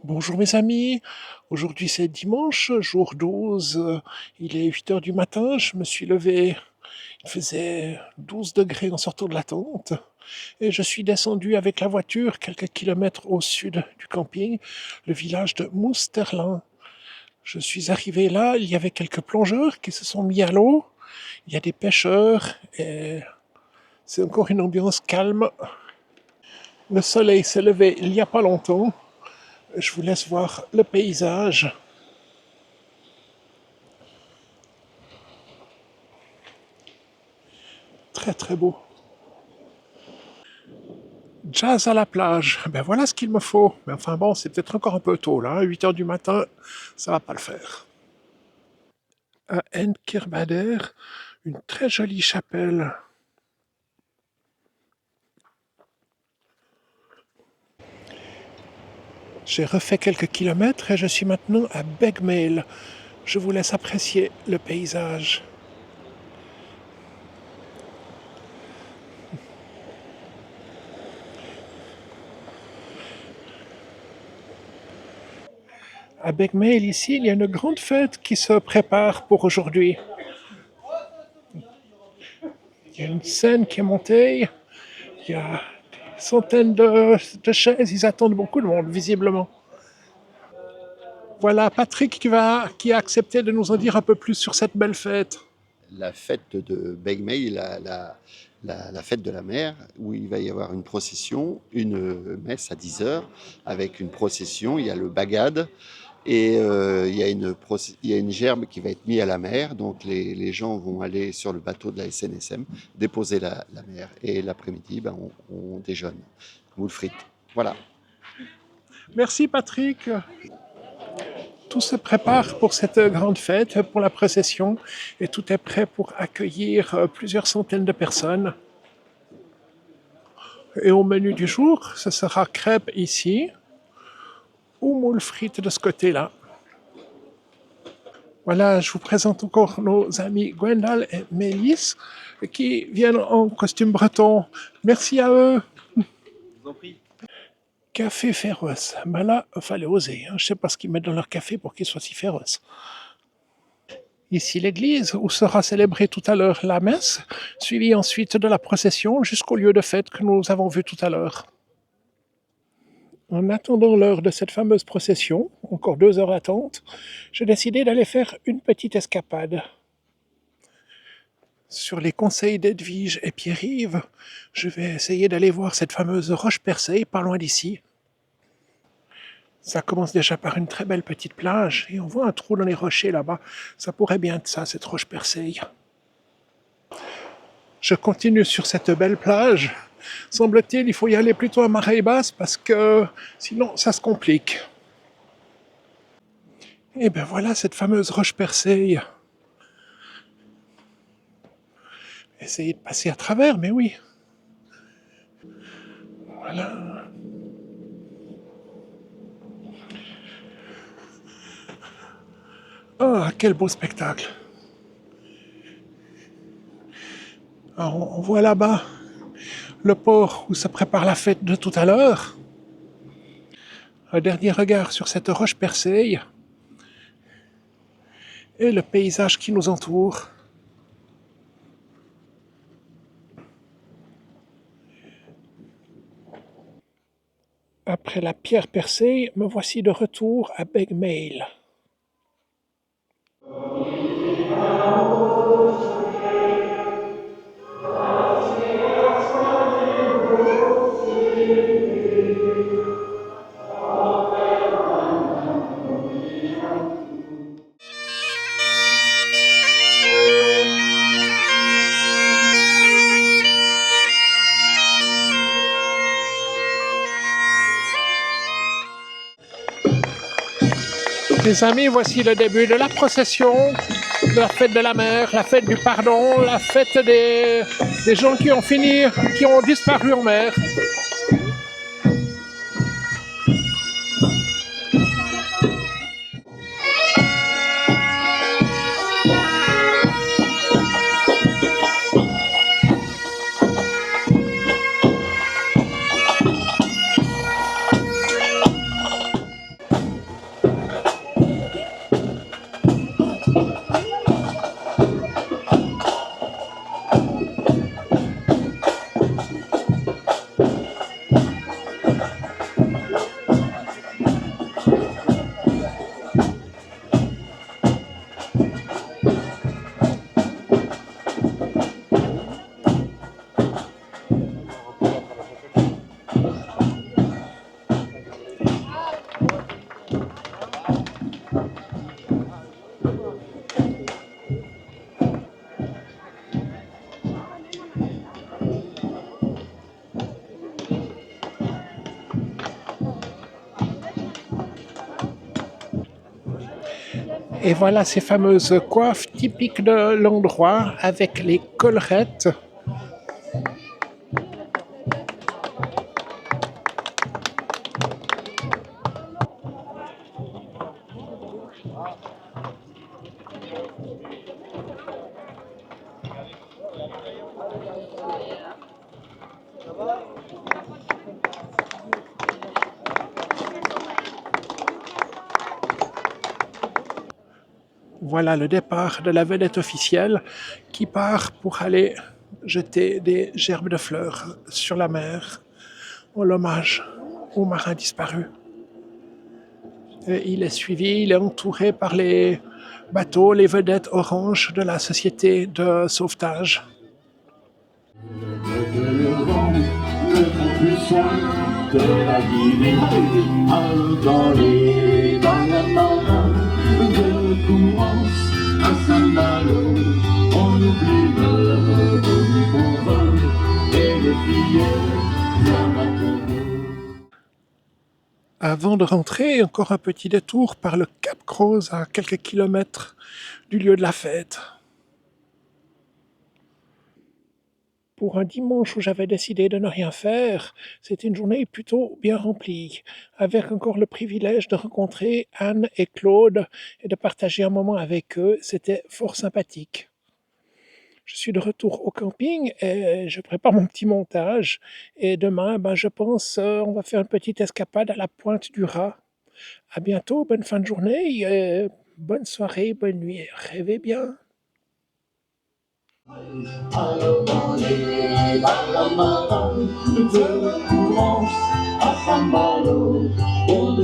Bonjour mes amis, aujourd'hui c'est dimanche, jour 12. Il est 8 heures du matin, je me suis levé, il faisait 12 degrés en sortant de la tente, et je suis descendu avec la voiture quelques kilomètres au sud du camping, le village de Moosterlin. Je suis arrivé là, il y avait quelques plongeurs qui se sont mis à l'eau, il y a des pêcheurs, et c'est encore une ambiance calme. Le soleil s'est levé il n'y a pas longtemps, je vous laisse voir le paysage. Très très beau. Jazz à la plage, ben voilà ce qu'il me faut. Mais enfin bon, c'est peut-être encore un peu tôt là, 8 heures du matin, ça va pas le faire. À Enkerbader, une très jolie chapelle. J'ai refait quelques kilomètres et je suis maintenant à Begmail. Je vous laisse apprécier le paysage. À Begmail, ici, il y a une grande fête qui se prépare pour aujourd'hui. Il y a une scène qui est montée, il y a des centaines de chaises, ils attendent beaucoup de monde, visiblement. Voilà Patrick qui a accepté de nous en dire un peu plus sur cette belle fête. La fête de Begmey, la fête de la mer, où il va y avoir une procession, une messe à 10 heures, avec une procession, il y a le bagad, et il y a une gerbe qui va être mise à la mer, donc les gens vont aller sur le bateau de la SNSM, déposer la mer, et l'après-midi, ben, on déjeune, moules frites. Voilà. Merci Patrick. Tout se prépare pour cette grande fête, pour la procession, et tout est prêt pour accueillir plusieurs centaines de personnes. Et au menu du jour, ce sera crêpes ici, ou moules frites de ce côté-là. Voilà, je vous présente encore nos amis Gwendal et Mélisse qui viennent en costume breton. Merci à eux. Je vous en prie. Café féroce. Ben là, il fallait oser. Je ne sais pas ce qu'ils mettent dans leur café pour qu'il soit si féroce. Ici l'église où sera célébrée tout à l'heure la messe, suivie ensuite de la procession jusqu'au lieu de fête que nous avons vu tout à l'heure. En attendant l'heure de cette fameuse procession, encore 2 heures d'attente, j'ai décidé d'aller faire une petite escapade. Sur les conseils d'Edwige et Pierre-Yves, je vais essayer d'aller voir cette fameuse roche percée pas loin d'ici. Ça commence déjà par une très belle petite plage et on voit un trou dans les rochers là-bas. Ça pourrait bien être ça, cette roche percée. Je continue sur cette belle plage. Semble-t-il, il faut y aller plutôt à marée basse parce que sinon ça se complique. Et ben voilà cette fameuse roche percée. Essayez de passer à travers, mais oui. Voilà. Ah, quel beau spectacle. Alors, on voit là-bas le port où se prépare la fête de tout à l'heure. Un dernier regard sur cette roche percée et le paysage qui nous entoure. Après la pierre percée, me voici de retour à Begmail. Mes amis, voici le début de la procession, de la fête de la mer, la fête du pardon, la fête des gens qui ont disparu en mer. Et voilà ces fameuses coiffes typiques de l'endroit avec les collerettes. Voilà le départ de la vedette officielle qui part pour aller jeter des gerbes de fleurs sur la mer en l'hommage aux marins disparus. Et il est suivi, il est entouré par les bateaux, les vedettes oranges de la société de sauvetage. Le vent, le vent puissant de la divinité, dans les Bahamas, de Courance à Saint-Malo, on oublie le bon vin et les filles à Matanou. Avant de rentrer, encore un petit détour par le Cap Croze à quelques kilomètres du lieu de la fête. Pour un dimanche où j'avais décidé de ne rien faire, c'était une journée plutôt bien remplie, avec encore le privilège de rencontrer Anne et Claude et de partager un moment avec eux. C'était fort sympathique. Je suis de retour au camping et je prépare mon petit montage. Et demain, je pense, on va faire une petite escapade à la Pointe du Raz. À bientôt, bonne fin de journée, bonne soirée, bonne nuit. Rêvez bien. Alors dans les Bahamas, de Courance à Saint-Malo, on